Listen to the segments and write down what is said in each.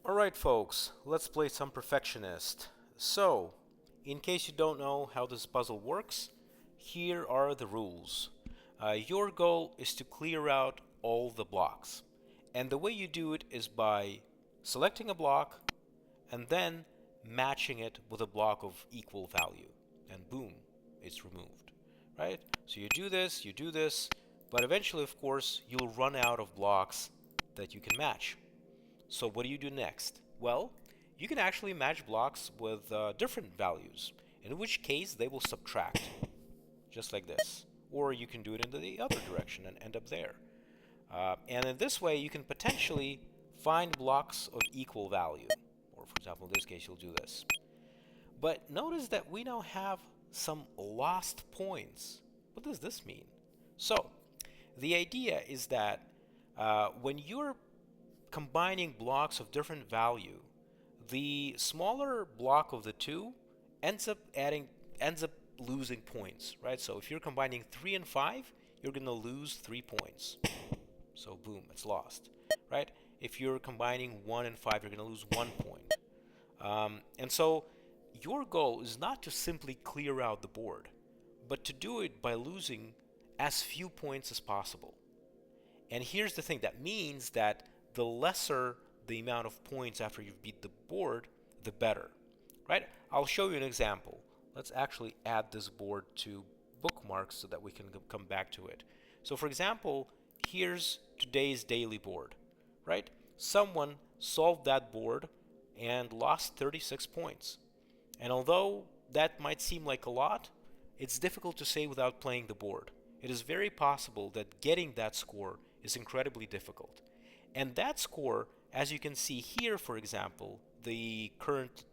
Alright folks, let's play some Perfectionist. So, in case you don't know how this puzzle works, here are the rules. Your goal is to clear out all the blocks. And the way you do it is by selecting a block and then matching it with a block of equal value. And boom, it's removed. Right? So you do this, but eventually, of course, you'll run out of blocks that you can match. So what do you do next? Well, you can actually match blocks with different values, in which case they will subtract, just like this. Or you can do it in the other direction and end up there. And in this way, you can potentially find blocks of equal value. Or for example, in this case, you'll do this. But notice that we now have some lost points. What does this mean? So, the idea is that when you're combining blocks of different value, the smaller block of the two ends up losing points, right? So if you're combining 3 and 5, you're going to lose 3 points. So boom, it's lost, right? If you're combining 1 and 5, you're going to lose 1 point. And so your goal is not to simply clear out the board, but to do it by losing as few points as possible. And here's the thing, that means that the lesser the amount of points after you've beat the board, the better, right? I'll show you an example. Let's actually add this board to bookmarks so that we can come back to it. So for example, here's today's daily board, right? Someone solved that board and lost 36 points. And although that might seem like a lot, it's difficult to say without playing the board. It is very possible that getting that score is incredibly difficult. And that score, as you can see here, for example, the current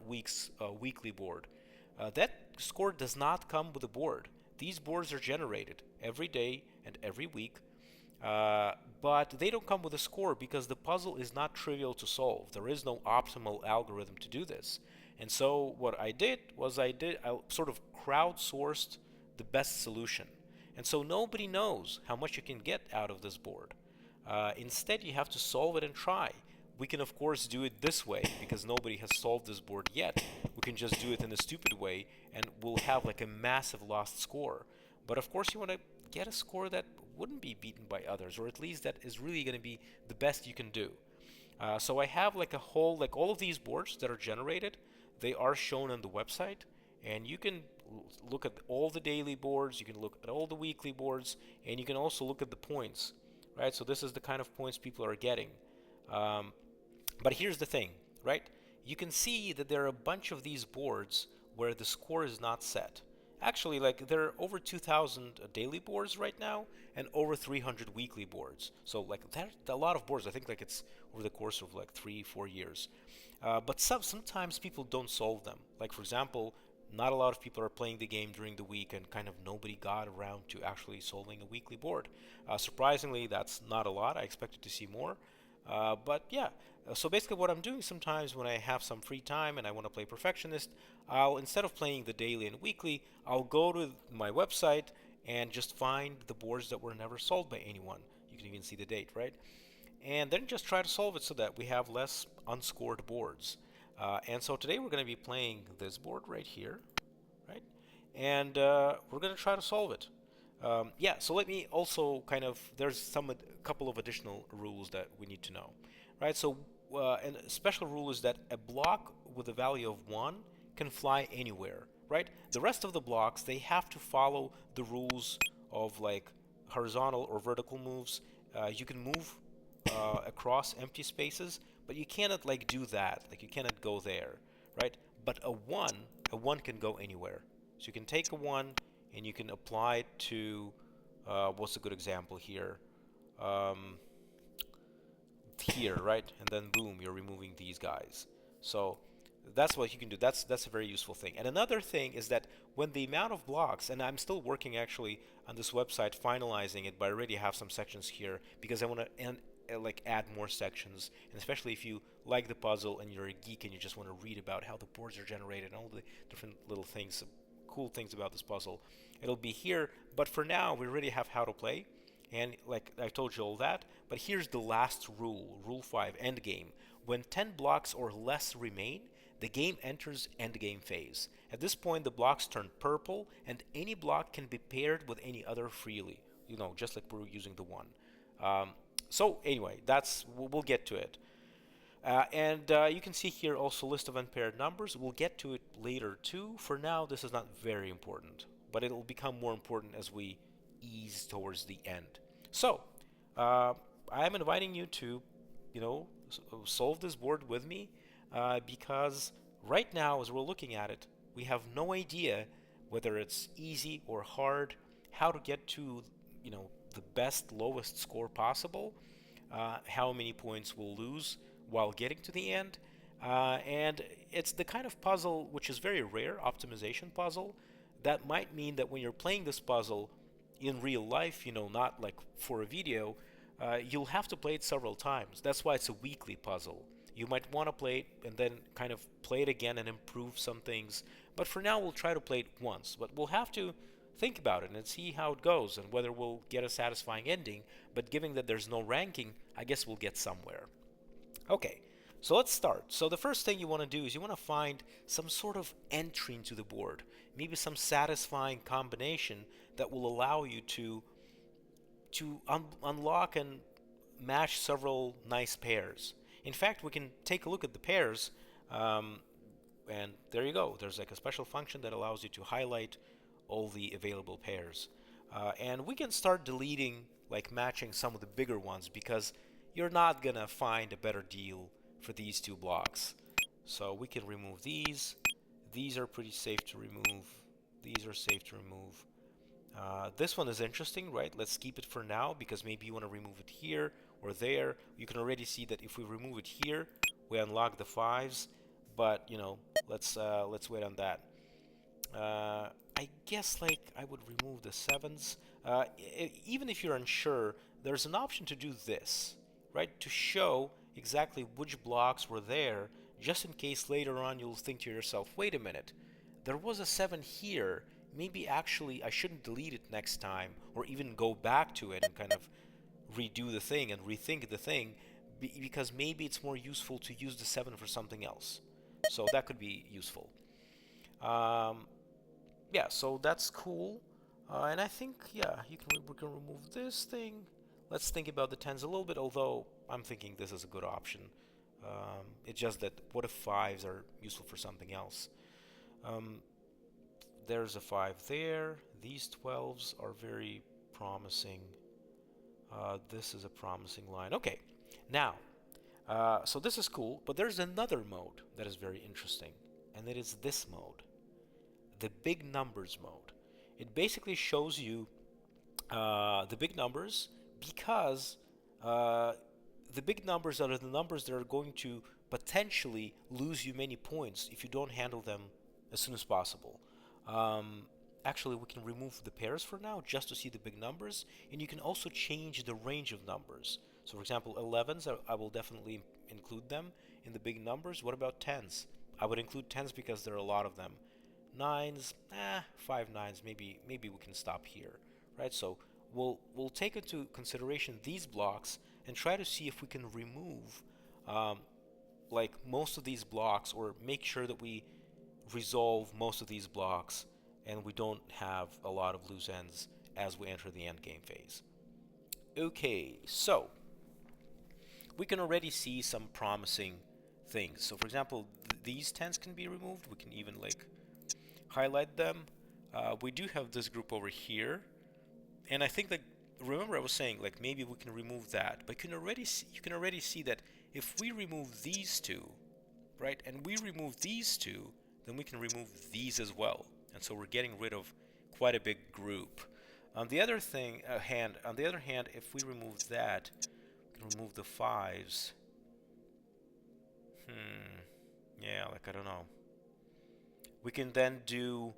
week's weekly board, that score does not come with a board. These boards are generated every day and every week, but they don't come with a score because the puzzle is not trivial to solve. There is no optimal algorithm to do this. And so what I did was I sort of crowdsourced the best solution. And so nobody knows how much you can get out of this board. Instead, you have to solve it and try. We can, of course, do it this way because nobody has solved this board yet. We can just do it in a stupid way and we'll have like a massive lost score. But of course, you want to get a score that wouldn't be beaten by others, or at least that is really going to be the best you can do. So I have like a whole, like all of these boards that are generated, they are shown on the website, and you can look at all the daily boards, you can look at all the weekly boards, and you can also look at the points, right? So this is the kind of points people are getting. Um, but here's the thing, right? You can see that there are a bunch of these boards where the score is not set. Actually, like there are over 2,000 daily boards right now and over 300 weekly boards. So like that's a lot of boards. I think like it's over the course of like 3-4 years. But sometimes people don't solve them. Like for example, not a lot of people are playing the game during the week and kind of nobody got around to actually solving a weekly board. Surprisingly, that's not a lot. I expected to see more. But yeah, so basically what I'm doing sometimes when I have some free time and I want to play Perfectionist, I'll, instead of playing the daily and weekly, I'll go to my website and just find the boards that were never solved by anyone. You can even see the date, right? And then just try to solve it so that we have less unscored boards. And so today we're going to be playing this board right here, right? And we're going to try to solve it. Yeah, so let me also kind of, there's a couple of additional rules that we need to know, right? So, and a special rule is that a block with a value of 1 can fly anywhere, right? The rest of the blocks, they have to follow the rules of like horizontal or vertical moves. You can move across empty spaces, but you cannot like do that. Like you cannot go there, right? But a 1 can go anywhere. So you can take a 1 and you can apply it to, what's a good example here? Um, Here, right? And then boom, you're removing these guys. So that's what you can do. That's a very useful thing. And another thing is that when the amount of blocks, and I'm still working actually on this website finalizing it, but I already have some sections here because I want to like add more sections, and especially if you like the puzzle and you're a geek and you just want to read about how the boards are generated and all the different little things, cool things about this puzzle, it'll be here. But for now, we already have how to play. And like I told you all that, but here's the last rule, rule 5, end game. When 10 blocks or less remain, the game enters endgame phase. At this point, the blocks turn purple, and any block can be paired with any other freely. Just like we're using the one. Um, so anyway, we'll get to it. And you can see here also list of unpaired numbers. We'll get to it later too. For now, this is not very important, but it'll become more important as we ease towards the end. So, uh, I'm inviting you to, solve this board with me because right now, as we're looking at it, we have no idea whether it's easy or hard, how to get to, the best lowest score possible, how many points we'll lose while getting to the end. And it's the kind of puzzle which is very rare, optimization puzzle. That might mean that when you're playing this puzzle in real life, not like for a video, you'll have to play it several times. That's why it's a weekly puzzle. You might want to play it and then kind of play it again and improve some things. But for now, we'll try to play it once. But we'll have to think about it and see how it goes and whether we'll get a satisfying ending. But given that there's no ranking, I guess we'll get somewhere. Okay, so let's start. So the first thing you want to do is you want to find some sort of entry into the board, maybe some satisfying combination that will allow you to unlock and match several nice pairs. In fact, we can take a look at the pairs, and there you go. There's like a special function that allows you to highlight all the available pairs. And we can start deleting, like matching some of the bigger ones because you're not gonna find a better deal for these two blocks. So we can remove these. These are pretty safe to remove. These are safe to remove. This one is interesting, right? Let's keep it for now because maybe you want to remove it here or there. You can already see that if we remove it here, we unlock the fives. But let's wait on that. I guess like I would remove the sevens. Even if you're unsure, there's an option to do this, right? To show exactly which blocks were there, just in case later on you'll think to yourself, wait a minute, there was a 7 here. Maybe actually I shouldn't delete it next time, or even go back to it and kind of redo the thing and rethink the thing, because maybe it's more useful to use the 7 for something else. So that could be useful. Um, yeah, so that's cool. And I think, yeah, we can remove this thing. Let's think about the tens a little bit, although I'm thinking this is a good option. It's just that what if fives are useful for something else? Um, there's a 5 there. These 12s are very promising. This is a promising line. Okay, now, so this is cool, but there's another mode that is very interesting, and it is this mode, the big numbers mode. It basically shows you the big numbers because the big numbers are the numbers that are going to potentially lose you many points if you don't handle them as soon as possible. Um, Actually, we can remove the pairs for now just to see the big numbers, and you can also change the range of numbers. So, for example, 11s, I will definitely include them in the big numbers. What about 10s? I would include 10s because there are a lot of them. Nines, 5 9s, maybe we can stop here, right? So we'll take into consideration these blocks and try to see if we can remove um, like most of these blocks, or make sure that we resolve most of these blocks and we don't have a lot of loose ends as we enter the end game phase. Okay, so we can already see some promising things. So for example, these tens can be removed. We can even like highlight them. We do have this group over here, and I think that, remember I was saying like maybe we can remove that, but you can already see that if we remove these two, right, and we remove these two, then we can remove these as well, and so we're getting rid of quite a big group. On the other hand, if we remove that, we can remove the fives. Yeah, like I don't know. We can then do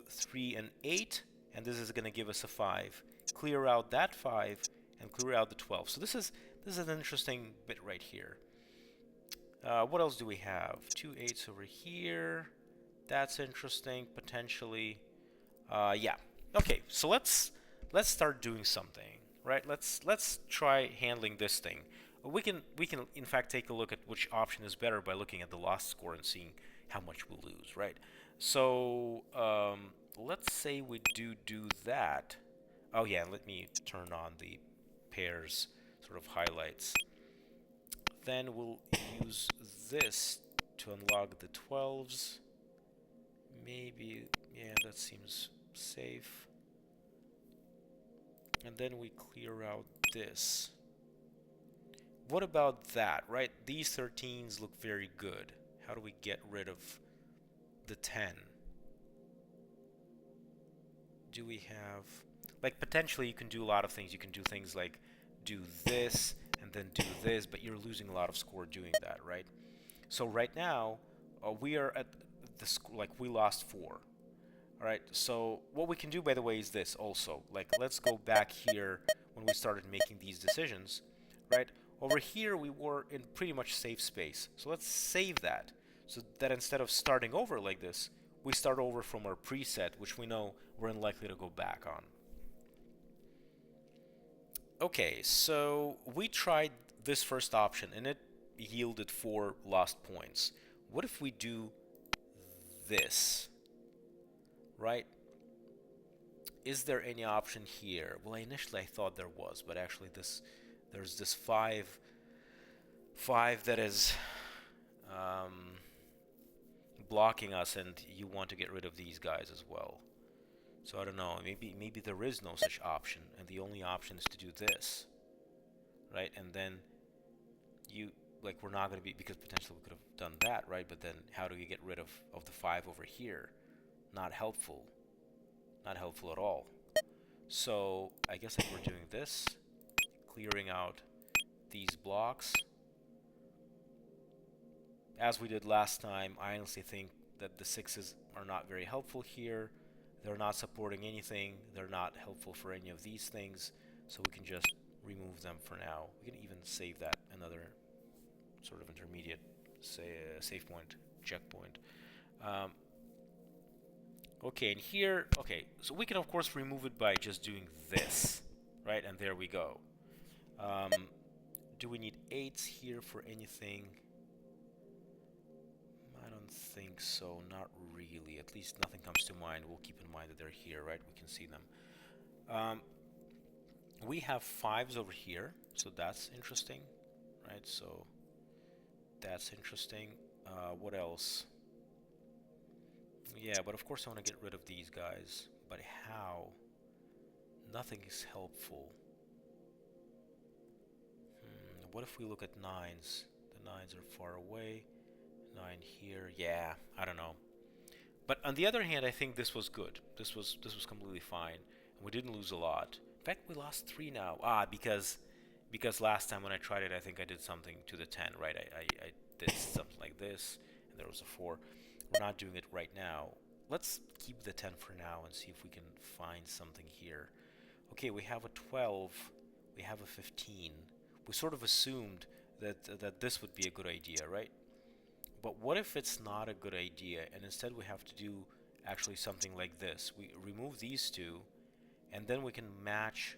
3 and 8, and this is going to give us a 5. Clear out that 5 and clear out the 12. So this is an interesting bit right here. What else do we have? 2 8s over here. That's interesting potentially. Yeah. Okay, so let's start doing something, right? Let's try handling this thing. We can in fact take a look at which option is better by looking at the loss score and seeing how much we'll lose, right? So let's say we do that. Oh yeah, let me turn on the pairs sort of highlights. Then we'll use this to unlock the 12s. Maybe, yeah, that seems safe. And then we clear out this. What about that, right? These 13s look very good. How do we get rid of the 10? Do we have... Like, potentially you can do a lot of things. You can do things like do this and then do this, but you're losing a lot of score doing that, right? So right now, we are at the score, like, we lost 4. All right, so what we can do, by the way, is this also. Like, let's go back here when we started making these decisions, right? Over here, we were in pretty much safe space. So let's save that so that instead of starting over like this, we start over from our preset, which we know we're unlikely to go back on. Okay, so we tried this first option, and it yielded 4 lost points. What if we do this, right? Is there any option here? Well, initially I thought there was, but actually there's this five that is blocking us, and you want to get rid of these guys as well. So I don't know. Maybe there is no such option, and the only option is to do this, right? And then you like we're not going to be because potentially we could have done that, right? But then how do you get rid of the 5 over here? Not helpful. Not helpful at all. So I guess if we're doing this, clearing out these blocks, as we did last time, I honestly think that the 6s are not very helpful here. They're not supporting anything. They're not helpful for any of these things. So we can just remove them for now. We can even save that another sort of intermediate save point, checkpoint. Um, okay, and here, okay, so we can of course remove it by just doing this, right? And there we go. Um, do we need 8s here for anything? I don't think so, not really. At least nothing comes to mind. We'll keep in mind that they're here, right? We can see them. We have 5s over here, so that's interesting, right? So that's interesting. What else? Yeah, but of course I want to get rid of these guys. But how? Nothing is helpful. What if we look at 9s? The 9s are far away. 9 here. Yeah, I don't know. But on the other hand, I think this was good. This was completely fine. We didn't lose a lot. In fact, we lost 3 now. Because last time when I tried it, I think I did something to the 10, right? I did something like this, and there was a 4. We're not doing it right now. Let's keep the 10 for now and see if we can find something here. Okay, we have a 12. We have a 15. We sort of assumed that this would be a good idea, right? But what if it's not a good idea, and instead we have to do actually something like this? We remove these 2, and then we can match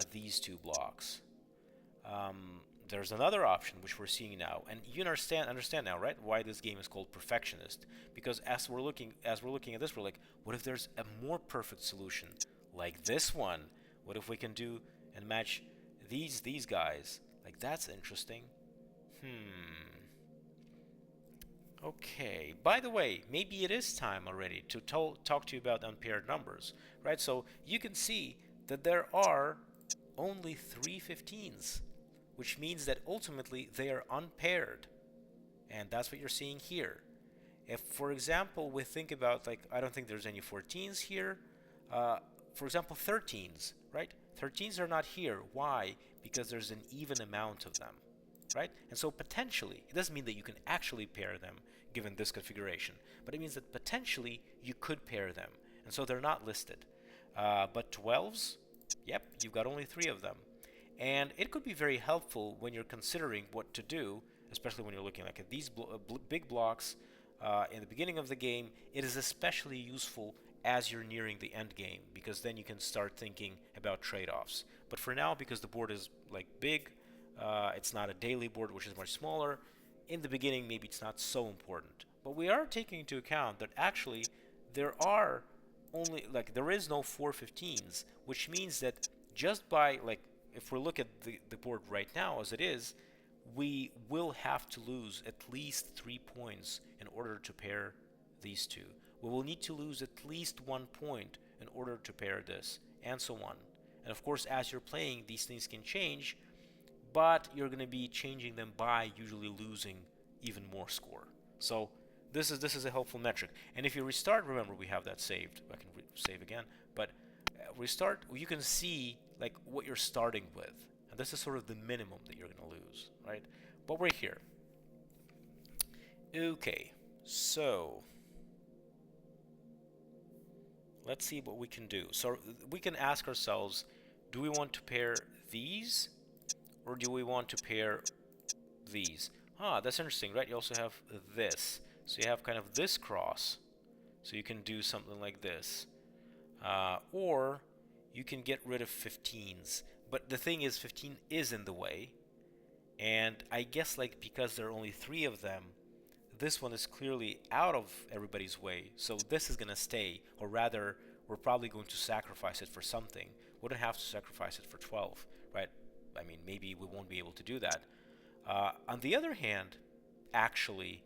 these 2 blocks. There's another option which we're seeing now, and you understand now, right? Why this game is called Perfectionist? Because as we're looking at this, we're like, what if there's a more perfect solution, like this one? What if we can do and match these guys? Like, that's interesting. Okay. By the way, maybe it is time already to talk to you about unpaired numbers, right? So you can see that there are only 3 15s, which means that ultimately they are unpaired. And that's what you're seeing here. If, for example, we think about, like, I don't think there's any 14s here. For example, 13s, right? 13s are not here. Why? Because there's an even amount of them, right? And so potentially, it doesn't mean that you can actually pair them given this configuration, but it means that potentially you could pair them. And so they're not listed. But 12s, yep, you've got only 3 of them. And it could be very helpful when you're considering what to do, especially when you're looking like at these big blocks in the beginning of the game. It is especially useful as you're nearing the end game, because then you can start thinking about trade-offs. But for now, because the board is like big, It's not a daily board, which is much smaller. In the beginning, maybe it's not so important. But we are taking into account that actually there are only, like, there is no 415s, which means that just by, like, if we look at the board right now as it is, we will have to lose at least 3 points in order to pair these two. We will need to lose at least 1 point in order to pair this, and so on. And of course, as you're playing, these things can change, but you're going to be changing them by usually losing even more score. So this is a helpful metric. And if you restart, remember we have that saved. I can save again, but restart. You can see like what you're starting with, and this is sort of the minimum that you're going to lose, right? But we're here. Okay, so let's see what we can do. So we can ask ourselves, do we want to pair these, or do we want to pair these? Ah, that's interesting, right? You also have this. So you have kind of this cross. So you can do something like this. Or you can get rid of 15s. But the thing is, 15 is in the way. And I guess like because there are only 3 of them, this one is clearly out of everybody's way. So this is going to stay. Or rather, we're probably going to sacrifice it for something. We don't have to sacrifice it for 12, right? I mean, maybe we won't be able to do that. On the other hand, actually,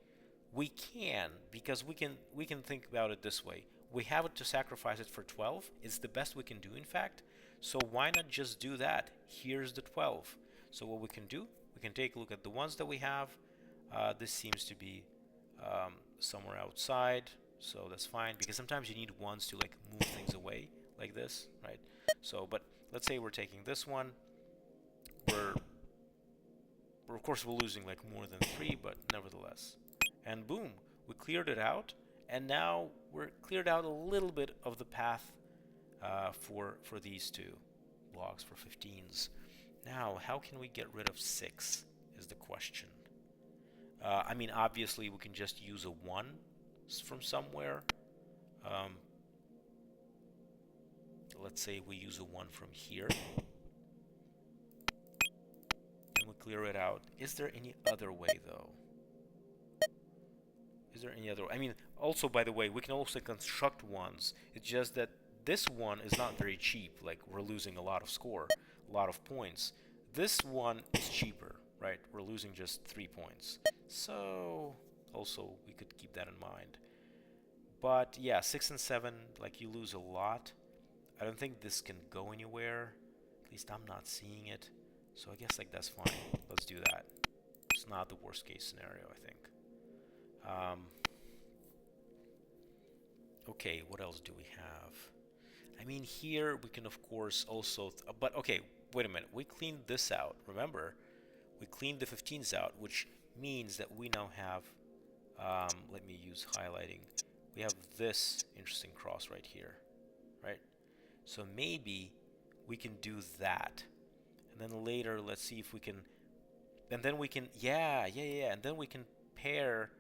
we can, because we can think about it this way. We have it to sacrifice it for 12. It's the best we can do, in fact. So why not just do that? Here's the 12. So what we can do, we can take a look at the ones that we have. This seems to be somewhere outside, so that's fine, because sometimes you need ones to like move things away like this, right? So, but let's say we're taking this one. We're of course we're losing like more than 3, but nevertheless. And boom, we cleared it out, and now we're cleared out a little bit of the path for these two blocks for 15s. Now, how can we get rid of 6 is the question. I mean, obviously we can just use a 1 from somewhere. Um, let's say we use a 1 from here. We clear it out. Is there any other way, though? Is there any other way? I mean, also, by the way, we can also construct ones. It's just that this one is not very cheap. Like, we're losing a lot of score, a lot of points. This one is cheaper, right? We're losing just 3 points. So, also, we could keep that in mind. But, yeah, 6 and 7, like, you lose a lot. I don't think this can go anywhere. At least I'm not seeing it. So I guess like that's fine. Let's do that. It's not the worst case scenario, I think. Okay, what else do we have? I mean, here we can of course also, but okay, wait a minute. We cleaned this out. Remember, we cleaned the 15s out, which means that we now have, let me use highlighting. We have this interesting cross right here, right? So maybe we can do that. And then later, let's see if we can, and then we can, yeah, and then we can pair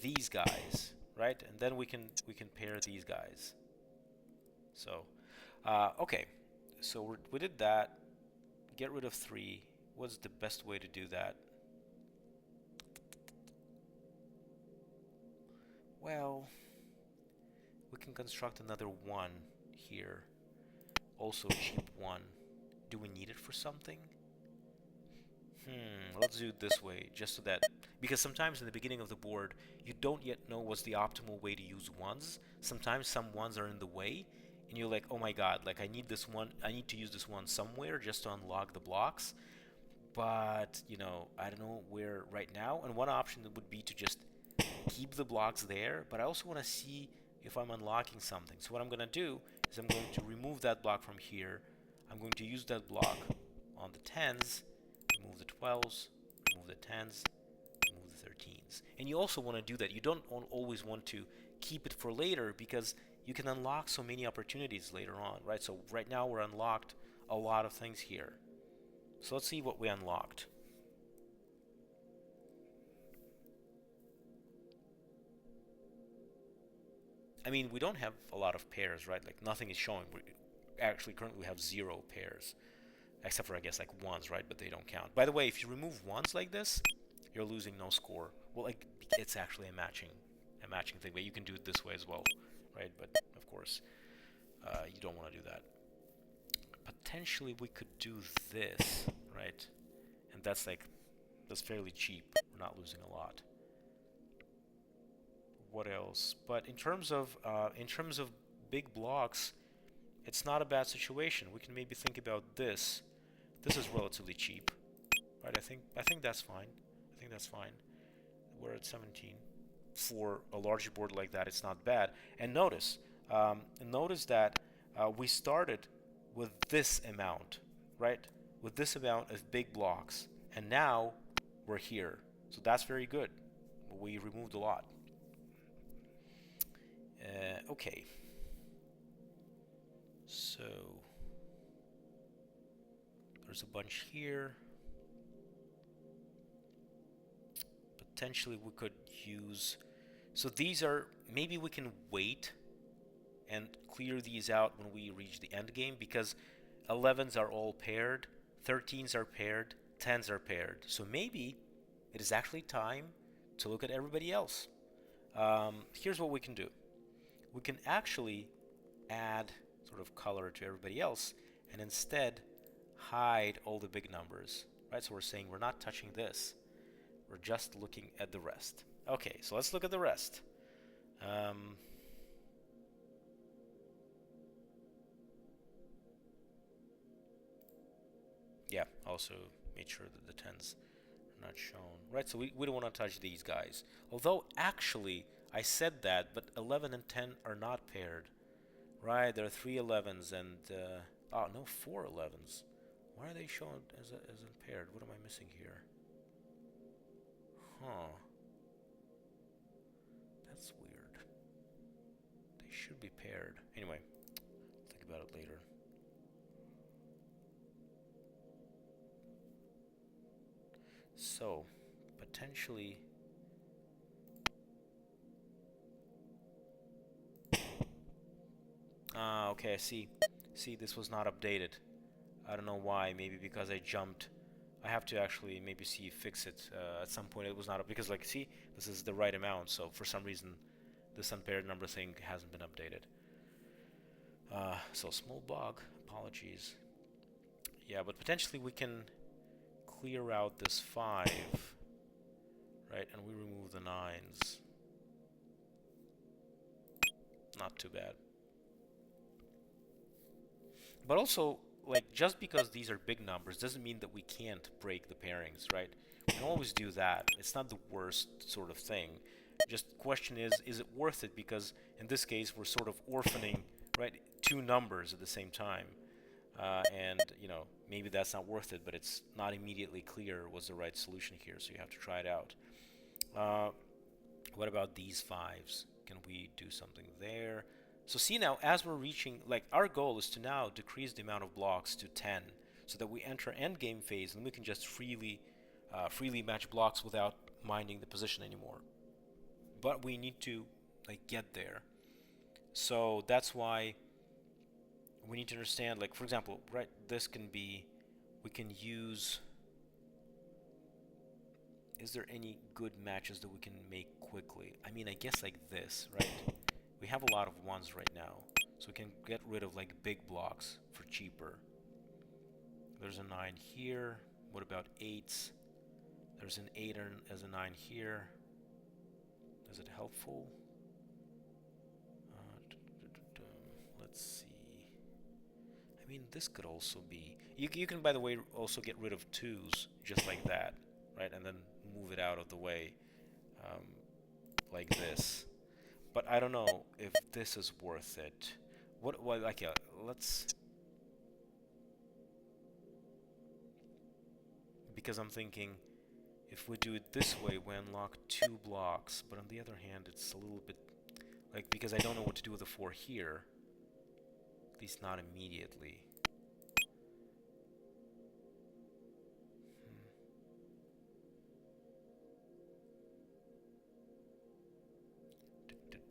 these guys, right? And then we can pair these guys. So, okay, so we did that. Get rid of 3. What's the best way to do that? Well, we can construct another 1 here. Also a cheap 1. Do we need it for something? Let's do it this way, just so that, because sometimes in the beginning of the board, you don't yet know what's the optimal way to use ones. Sometimes some ones are in the way, and you're like, oh my god, like I need this one, I need to use this one somewhere just to unlock the blocks. But, I don't know where right now, and one option would be to just keep the blocks there, but I also want to see if I'm unlocking something. So what I'm going to do is I'm going to remove that block from here. I'm going to use that block on the 10s, remove the 12s, remove the 10s, remove the 13s. And you also want to do that. You don't always want to keep it for later, because you can unlock so many opportunities later on, right? So right now we're unlocked a lot of things here. So let's see what we unlocked. I mean, we don't have a lot of pairs, right? Like nothing is showing. We actually currently have 0 pairs. except for I guess like ones, right? But they don't count. By the way, if you remove ones like this, you're losing no score. Well, like it's actually a matching thing, but you can do it this way as well, right? But of course, you don't want to do that. Potentially, we could do this, right? And that's fairly cheap. We're not losing a lot. What else? But in terms of big blocks, it's not a bad situation. We can maybe think about this. This is relatively cheap, right? I think that's fine. I think that's fine. We're at 17 for a larger board like that. It's not bad. And notice that we started with this amount, right? With this amount of big blocks, and now we're here. So that's very good. We removed a lot. Okay, so there's a bunch here. Potentially we could use, so these are, maybe we can wait and clear these out when we reach the end game, because 11s are all paired, 13s are paired, 10s are paired. So maybe it is actually time to look at everybody else. Here's what we can do. We can actually add sort of color to everybody else and instead hide all the big numbers, right? So we're saying we're not touching this. We're just looking at the rest. Okay, so let's look at the rest. Um, yeah, also made sure that the tens are not shown. Right, so we don't want to touch these guys. Although, actually, I said that, but 11 and 10 are not paired. Right, there are 3 11s and, oh, no, 4 11s. Why are they shown as unpaired? What am I missing here? Huh, that's weird. They should be paired. Anyway, think about it later. So, potentially, okay, I see. See, this was not updated. I don't know why. Maybe because I jumped. I have to actually maybe see fix it. At some point it was not because, like, see, this is the right amount. So for some reason, this unpaired number thing hasn't been updated. So small bug. Apologies. Yeah, but potentially we can clear out this 5, right? And we remove the 9s. Not too bad. But also, like, just because these are big numbers doesn't mean that we can't break the pairings, right? We can always do that. It's not the worst sort of thing. Just question is it worth it? Because in this case, we're sort of orphaning, right, two numbers at the same time. And, maybe that's not worth it, but it's not immediately clear what's the right solution here, so you have to try it out. Uh, what about these 5s? Can we do something there? So see now, as we're reaching, like our goal is to now decrease the amount of blocks to 10, so that we enter endgame phase and we can just freely match blocks without minding the position anymore. But we need to like get there. So that's why we need to understand, like for example, right, this can be, we can use, is there any good matches that we can make quickly? I mean, I guess like this, right? We have a lot of ones right now, so we can get rid of like big blocks for cheaper. There's a 9 here. What about 8s? There's an 8 as a 9 here. Is it helpful? Let's see. I mean, this could also be. You can, by the way, also get rid of 2s just like that, right? And then move it out of the way, um, like this. But I don't know if this is worth it. What like, let's, because I'm thinking if we do it this way, we unlock 2 blocks. But on the other hand, it's a little bit like, because I don't know what to do with the 4 here, at least not immediately.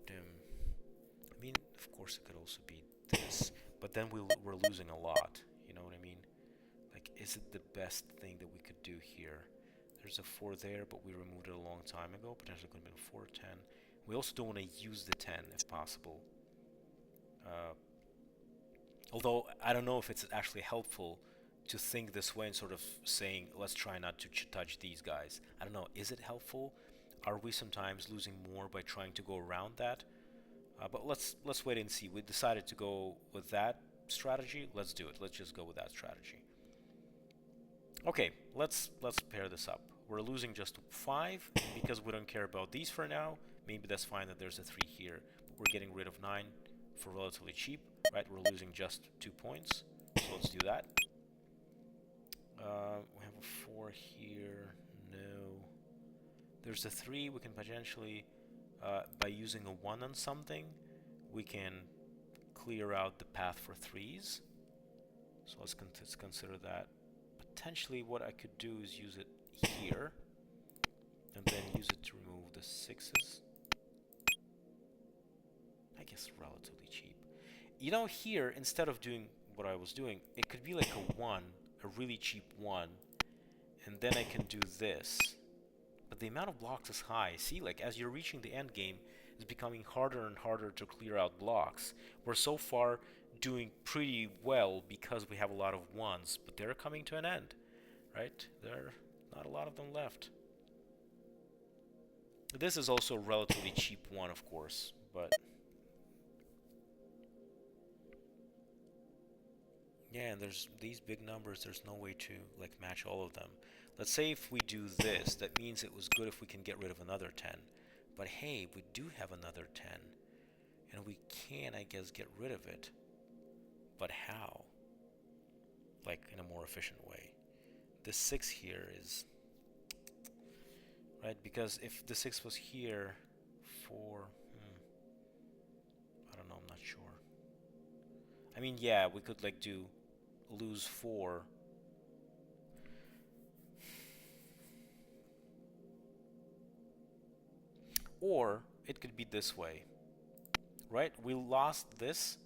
I mean, of course, it could also be this, but then we're losing a lot. You know what I mean? Like is it the best thing that we could do here? There's a 4 there, but we removed it a long time ago. Potentially could have been 4, 10. We also don't want to use the 10 if possible. Uh, Although I don't know if it's actually helpful to think this way and sort of saying, let's try not to touch these guys. I don't know. Is it helpful? Are we sometimes losing more by trying to go around that? But let's wait and see. We decided to go with that strategy. Let's do it. Let's just go with that strategy. Okay, let's pair this up. We're losing just 5 because we don't care about these for now. Maybe that's fine that there's a 3 here. But we're getting rid of 9 for relatively cheap, right? We're losing just 2 points. So let's do that. We have a 4 here. No. There's a 3. We can potentially, by using a 1 on something, we can clear out the path for 3s. So let's consider that. Potentially what I could do is use it here and then use it to remove the 6s. I guess relatively cheap. You know, here, instead of doing what I was doing, it could be like a 1, a really cheap 1, and then I can do this. But the amount of blocks is high. See, like as you're reaching the end game, it's becoming harder and harder to clear out blocks. We're so far doing pretty well because we have a lot of 1s, but they're coming to an end, right? There are not a lot of them left. This is also a relatively cheap 1, of course, but yeah, and there's these big numbers, there's no way to like match all of them. Let's say if we do this, that means it was good if we can get rid of another 10. But hey, we do have another 10. And we can, I guess, get rid of it. But how? Like in a more efficient way. This 6 here is... Right, because if the 6 was here, 4... I don't know, I'm not sure. I mean, yeah, we could like do lose 4. Or it could be this way, right? We lost this,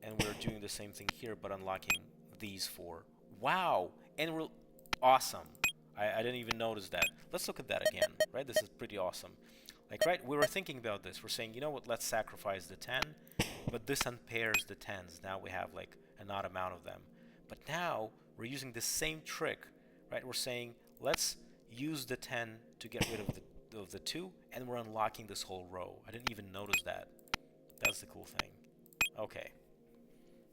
and we're doing the same thing here, but unlocking these 4. Wow! And we're awesome. I didn't even notice that. Let's look at that again, right? This is pretty awesome. Like, right, we were thinking about this. We're saying, you know what, let's sacrifice the 10, but this unpairs the 10s. Now we have like an odd amount of them. But now we're using the same trick, right? We're saying, let's use the 10 to get rid of the 2, and we're unlocking this whole row. I didn't even notice that. That's the cool thing. Okay.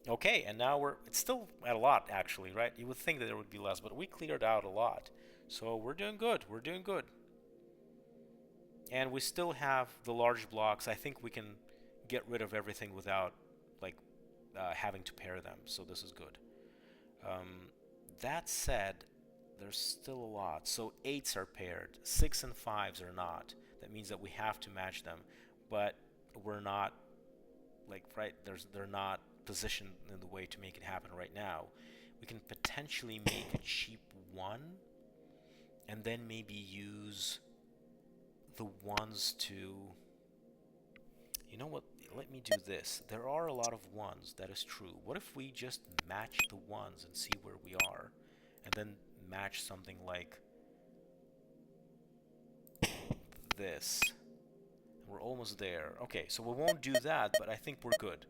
Okay, and now it's still at a lot, actually, right? You would think that there would be less, but we cleared out a lot. So we're doing good. We're doing good. And we still have the large blocks. I think we can get rid of everything without like having to pair them. So this is good. That said, there's still a lot. So 8s are paired. 6 and 5s are not. That means that we have to match them. But we're not like right. They're not positioned in the way to make it happen right now. We can potentially make a cheap 1 and then maybe use the 1s to, you know what, let me do this. There are a lot of 1s, that is true. What if we just match the 1s and see where we are, and then match something like this? We're almost there. Okay, so we won't do that, but I think we're good,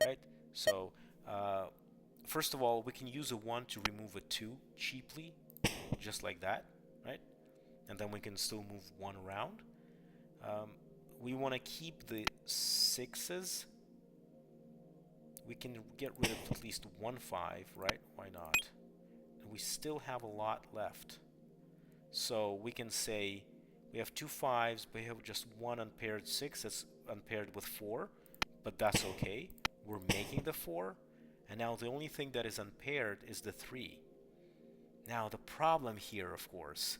right? So first of all, we can use a 1 to remove a 2 cheaply, just like that, right? And then we can still move 1 around. We want to keep the 6s. We can get rid of at least 1 5, right? Why not? And we still have a lot left. So we can say we have 2 5s, but we have just 1 unpaired 6 that's unpaired with 4, but that's okay. We're making the 4, and now the only thing that is unpaired is the 3. Now the problem here, of course,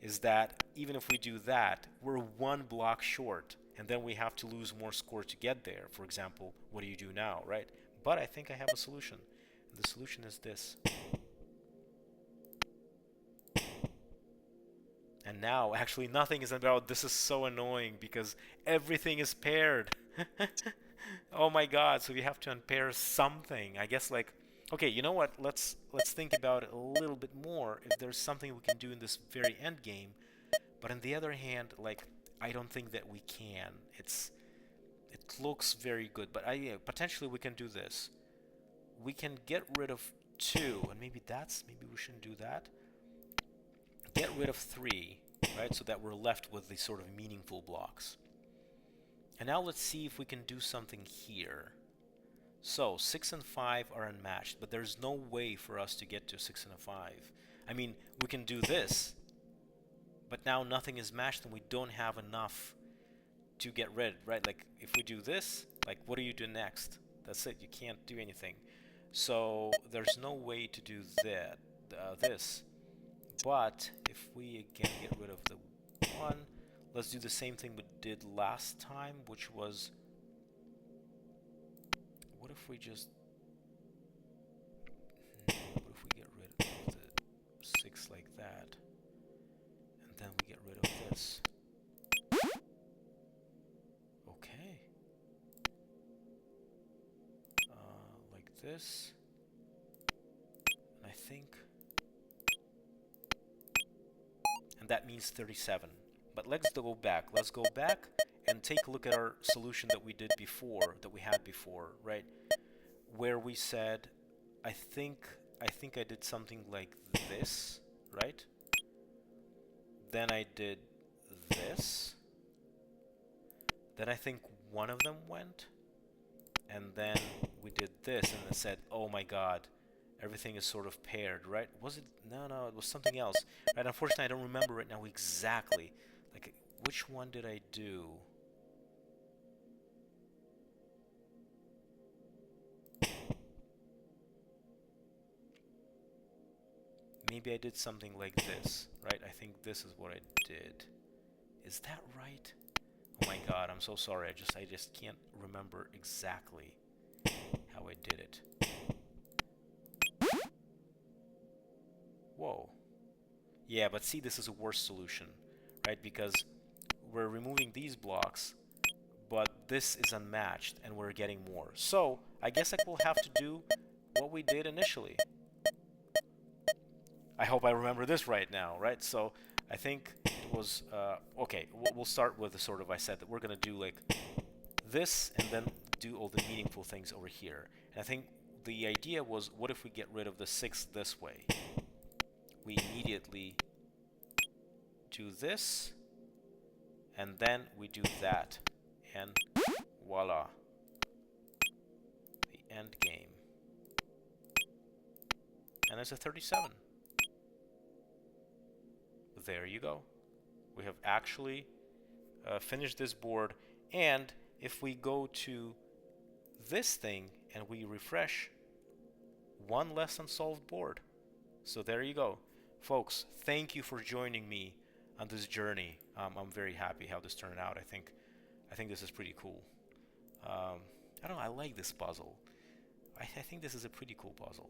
is that even if we do that, we're 1 block short, and then we have to lose more score to get there. For example, what do you do now, right? But I think I have a solution. The solution is this. And now, actually, nothing is about. This is so annoying because everything is paired. Oh my god, so we have to unpair something. I guess like Okay, you know what? Let's think about it a little bit more. If there's something we can do in this very end game, but on the other hand, like I don't think that we can. It looks very good, but potentially we can do this. We can get rid of 2, and maybe we shouldn't do that. Get rid of 3, right? So that we're left with these sort of meaningful blocks. And now let's see if we can do something here. So 6 and 5 are unmatched, but there's no way for us to get to 6 and a 5. I mean, we can do this, but now nothing is matched and we don't have enough to get rid, right? Like if we do this, like what do you do next? That's it, you can't do anything. So there's no way to do this. But if we again get rid of the 1, let's do the same thing we did last time, which was, what if we just, what if we get rid of the 6 like that, and then we get rid of this? Okay. Like this. And I think, and that means 37. But let's go back. Let's go back and take a look at our solution that we did before, that we had before, right? Where we said, I think I did something like this, right? Then I did this. Then I think one of them went, and then we did this, and it said, oh my god, everything is sort of paired, right? Was it? No, it was something else. Right? Unfortunately, I don't remember right now exactly. Like, which one did I do? Maybe I did something like this, right? I think this is what I did. Is that right? Oh my god, I'm so sorry. I just can't remember exactly how I did it. Whoa. Yeah, but see, this is a worse solution, right? Because we're removing these blocks, but this is unmatched, and we're getting more. So, I guess I will have to do what we did initially. I hope I remember this right now, right? So, I think it was, okay, we'll start with the sort of, I said that we're going to do like this, and then do all the meaningful things over here. And I think the idea was, what if we get rid of the 6 this way? We immediately do this, and then we do that, and voila, the end game. And there's a 37. There you go. We have actually finished this board, and if we go to this thing and we refresh, one less unsolved board. So there you go. Folks, thank you for joining me on this journey. I'm very happy how this turned out. I think this is pretty cool. I don't know, I like this puzzle. I think this is a pretty cool puzzle.